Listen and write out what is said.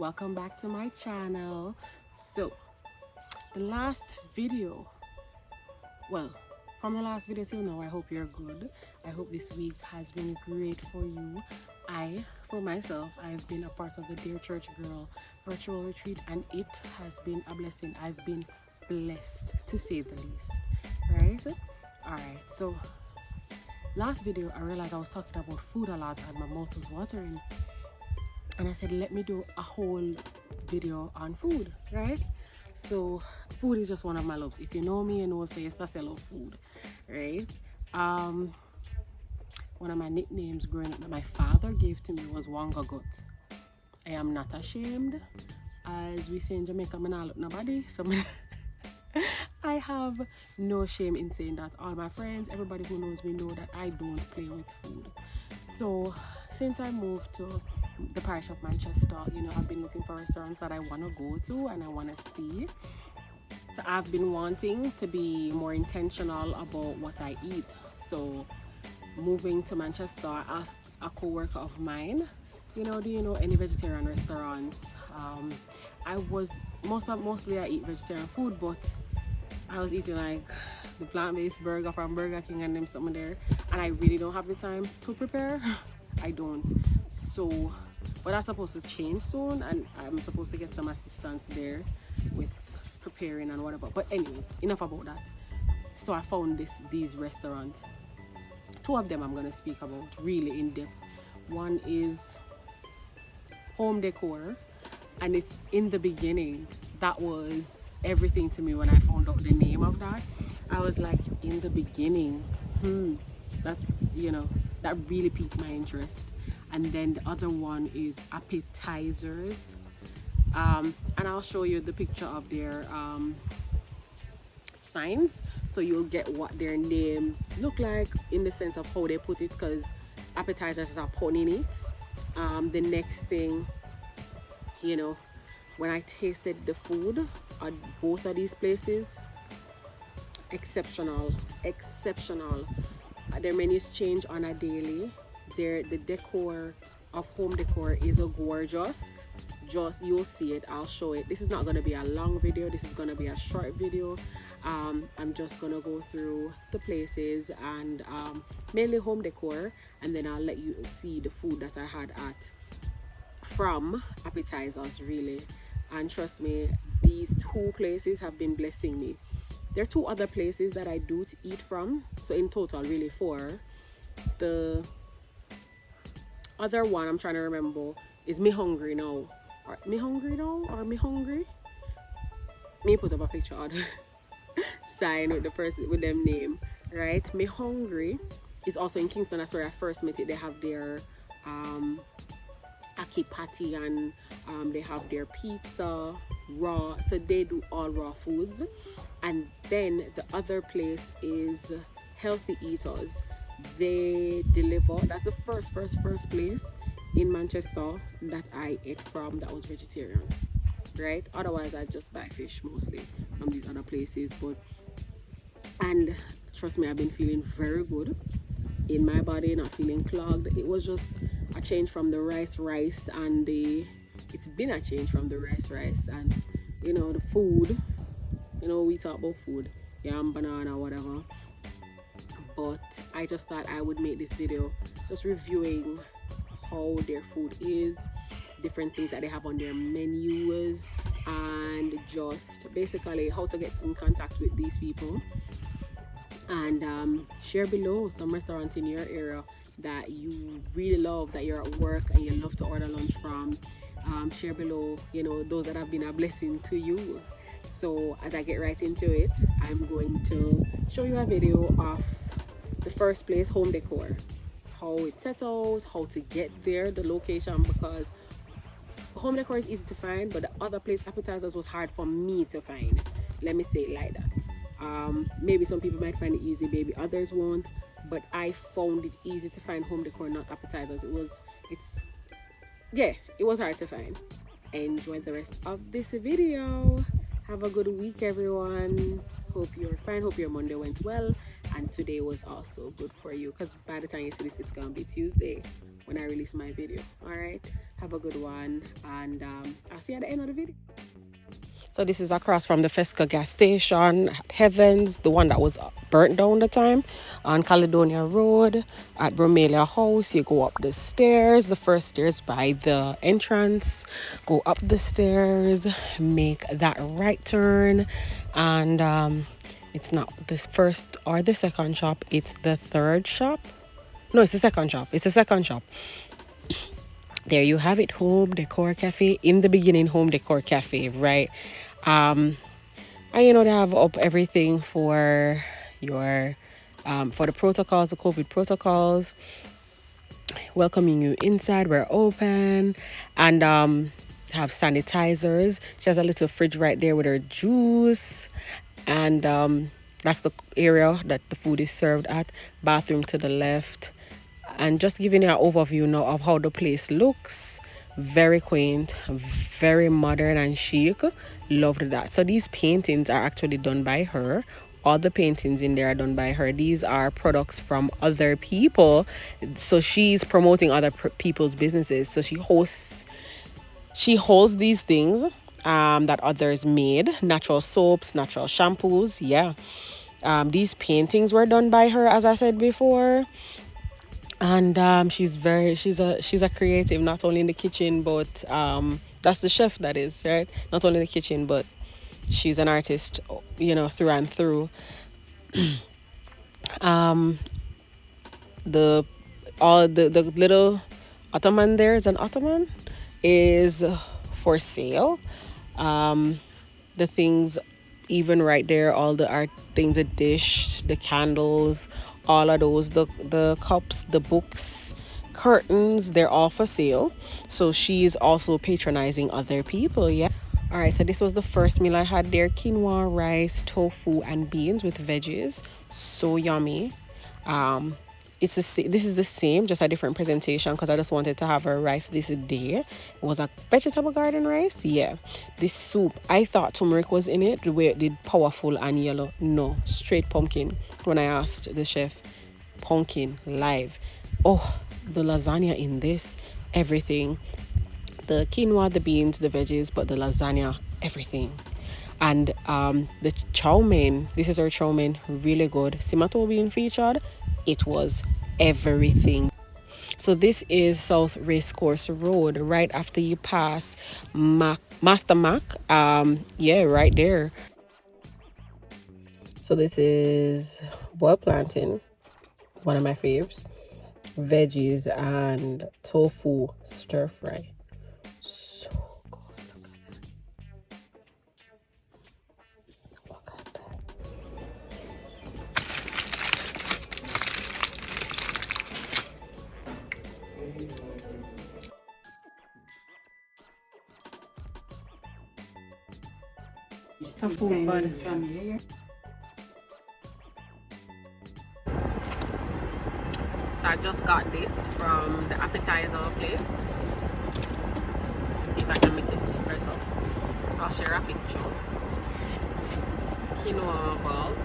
welcome back to my channel. So the last video, well, from the last video till now, I hope you're good. I hope this week has been great for you. For myself, I've been a part of the Dear Church Girl virtual retreat, and it has been a blessing. I've been blessed, to say the least, right? All right, so last video I realized I was talking about food a lot and my mouth was watering, and I said let me do a whole video on food, right? So food is just one of my loves. If you know me, you know, so yes, I love food, right? One of my nicknames growing up that my father gave to me was Wanga Gut. I am not ashamed. As we say in Jamaica, I not look nobody, so I have no shame in saying that. All my friends, everybody who knows me know that I don't play with food. So since I moved to the parish of Manchester, you know, I've been looking for restaurants that I want to go to and I want to see. So I've been wanting to be more intentional about what I eat. So moving to Manchester, I asked a co-worker of mine, you know, do you know any vegetarian restaurants? Mostly I eat vegetarian food, but I was eating like the plant-based burger from Burger King and them something there, and I really don't have the time to prepare. I don't. So, but that's supposed to change soon, and I'm supposed to get some assistance there with preparing and whatever. But anyways, enough about that. So I found these restaurants. Two of them I'm gonna speak about really in depth. One is Home Decor, and it's in the beginning. That was everything to me when I found out the name of that. I was like, in the beginning, that's, you know, that really piqued my interest. And then the other one is Appetizers, and I'll show you the picture of their signs, so you'll get what their names look like in the sense of how they put it, because appetizers are pun in it. The next thing, you know, when I tasted the food at both of these places, exceptional. Their menus change on a daily. The decor of Home Decor is a gorgeous. Just you'll see it, I'll show it. This is not going to be a long video, this is going to be a short video. I'm just going to go through the places and mainly Home Decor, and then I'll let you see the food that I had at from Appetizers, really. And trust me, these two places have been blessing me. There are two other places that I do to eat from, so in total really 4. The other one I'm trying to remember is Me Hungry Now. Me put up a picture on sign with the person with them name, right? Me Hungry is also in Kingston. That's where I first met it. They have their aki patty, and they have their pizza raw, so they do all raw foods. And then the other place is Healthy Eaters. They deliver. That's the first place in Manchester that I ate from that was vegetarian, right? Otherwise I just buy fish mostly from these other places. And trust me, I've been feeling very good in my body, not feeling clogged. It was just a change from the rice and it's been a change from the rice and, you know, the food, you know, we talk about food, yam, banana, whatever. But I just thought I would make this video just reviewing how their food is, different things that they have on their menus, and just basically how to get in contact with these people. And share below some restaurants in your area that you really love, that you're at work and you love to order lunch from. Share below, you know, those that have been a blessing to you. So as I get right into it, I'm going to show you a video of the first place, Home Decor, how it settles, how to get there, the location, because Home Decor is easy to find, but the other place, Appetizers, was hard for me to find. Let me say it like that. Maybe some people might find it easy, maybe others won't, but I found it easy to find Home Decor, not Appetizers. It was hard to find. Enjoy the rest of this video. Have a good week, everyone. Hope you're fine. Hope your Monday went well, and today was also good for you, because by the time you see this, it's gonna be Tuesday when I release my video. All right, Have a good one, and I'll see you at the end of the video. So this is across from the Fesca gas station, Heavens, the one that was burnt down the time, on Caledonia Road at Bromelia House. You go up the stairs, the first stairs by the entrance, go up the stairs, make that right turn, and it's not this first or the second shop, it's the third shop. No, it's the second shop. It's the second shop. There you have it, Home Decor Cafe. In the beginning, Home Decor Cafe, right? And you know, they have up everything for your for the protocols, the COVID protocols, welcoming you inside. We're open, and have sanitizers. She has a little fridge right there with her juice, and that's the area that the food is served at. Bathroom to the left, and just giving you an overview now of how the place looks. Very quaint, very modern and chic. Loved that. So these paintings are actually done by her. All the paintings in there are done by her. These are products from other people, so she's promoting other people's businesses. So she holds these things that others made, natural soaps, natural shampoos. Yeah, these paintings were done by her, as I said before. And she's a creative, not only in the kitchen, but that's the chef, that is, right? Not only in the kitchen, but she's an artist, you know, through and through. The little ottoman there is an ottoman is for sale. The things, even right there, all the art things, the dish, the candles, all of those, the cups, the books, curtains, they're all for sale. So she's also patronizing other people. Yeah. All right, so this was the first meal I had there: quinoa, rice, tofu, and beans with veggies. So yummy. This is the same, just a different presentation, because I just wanted to have a rice this day. It was a vegetable garden rice. Yeah. This soup, I thought turmeric was in it, the way it did powerful and yellow. No, straight pumpkin. When I asked the chef, pumpkin live. Oh, the lasagna in this, everything. The quinoa, the beans, the veggies, but the lasagna, everything. And the chow mein, this is our chow mein, really good. Simato being featured, it was everything. So this is South Racecourse Road, right after you pass Master Mac. Yeah, right there. So this is boiled plantain, one of my faves, veggies, and tofu stir fry. So good. Look at that. Tofu bud. So I just got this from the appetizer place. Let's see if I can make this better. I'll share a picture. Quinoa balls.